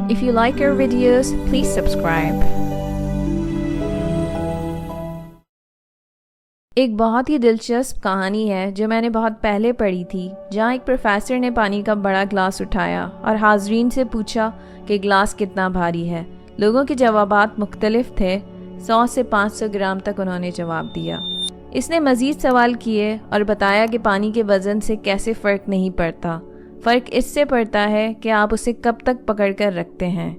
If you like our videos, please subscribe. ایک بہت ہی دلچسپ کہانی ہے جو میں نے بہت پہلے پڑھی تھی، جہاں ایک پروفیسر نے پانی کا بڑا گلاس اٹھایا اور حاضرین سے پوچھا کہ گلاس کتنا بھاری ہے۔ لوگوں کے جوابات مختلف تھے، 100 سے 500 گرام تک انہوں نے جواب دیا۔ اس نے مزید سوال کیے اور بتایا کہ پانی کے وزن سے کیسے فرق نہیں پڑتا، فرق اس سے پڑتا ہے کہ آپ اسے کب تک پکڑ کر رکھتے ہیں۔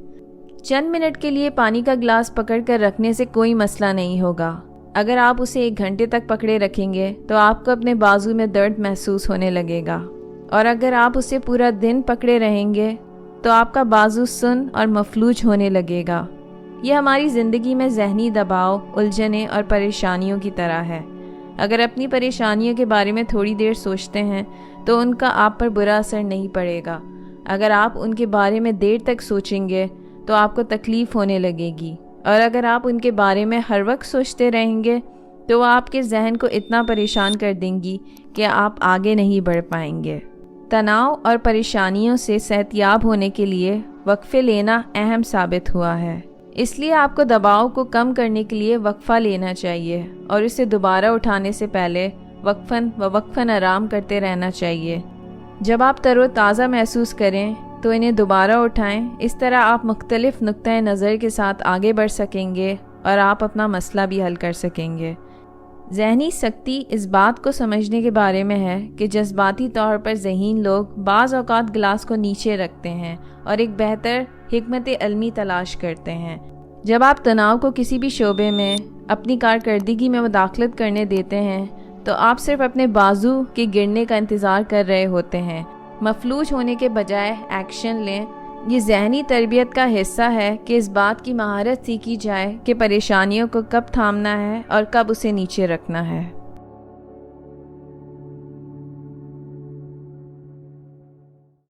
چند منٹ کے لیے پانی کا گلاس پکڑ کر رکھنے سے کوئی مسئلہ نہیں ہوگا۔ اگر آپ اسے 1 گھنٹے تک پکڑے رکھیں گے تو آپ کو اپنے بازو میں درد محسوس ہونے لگے گا، اور اگر آپ اسے پورا دن پکڑے رہیں گے تو آپ کا بازو سن اور مفلوج ہونے لگے گا۔ یہ ہماری زندگی میں ذہنی دباؤ، الجھنیں اور پریشانیوں کی طرح ہے۔ اگر اپنی پریشانیوں کے بارے میں تھوڑی دیر سوچتے ہیں تو ان کا آپ پر برا اثر نہیں پڑے گا۔ اگر آپ ان کے بارے میں دیر تک سوچیں گے تو آپ کو تکلیف ہونے لگے گی، اور اگر آپ ان کے بارے میں ہر وقت سوچتے رہیں گے تو وہ آپ کے ذہن کو اتنا پریشان کر دیں گی کہ آپ آگے نہیں بڑھ پائیں گے۔ تناؤ اور پریشانیوں سے صحتیاب ہونے کے لیے وقفے لینا اہم ثابت ہوا ہے۔ اس لیے آپ کو دباؤ کو کم کرنے کے لیے وقفہ لینا چاہیے اور اسے دوبارہ اٹھانے سے پہلے وقفاً آرام کرتے رہنا چاہیے۔ جب آپ تر و تازہ محسوس کریں تو انہیں دوبارہ اٹھائیں۔ اس طرح آپ مختلف نقطۂ نظر کے ساتھ آگے بڑھ سکیں گے اور آپ اپنا مسئلہ بھی حل کر سکیں گے۔ ذہنی سکتی اس بات کو سمجھنے کے بارے میں ہے کہ جذباتی طور پر ذہین لوگ بعض اوقات گلاس کو نیچے رکھتے ہیں اور ایک بہتر حکمت علمی تلاش کرتے ہیں۔ جب آپ تناؤ کو کسی بھی شعبے میں اپنی کارکردگی میں مداخلت کرنے دیتے ہیں تو آپ صرف اپنے بازو کے گرنے کا انتظار کر رہے ہوتے ہیں۔ مفلوج ہونے کے بجائے ایکشن لیں۔ یہ ذہنی تربیت کا حصہ ہے کہ اس بات کی مہارت سیکھی جائے کہ پریشانیوں کو کب تھامنا ہے اور کب اسے نیچے رکھنا ہے۔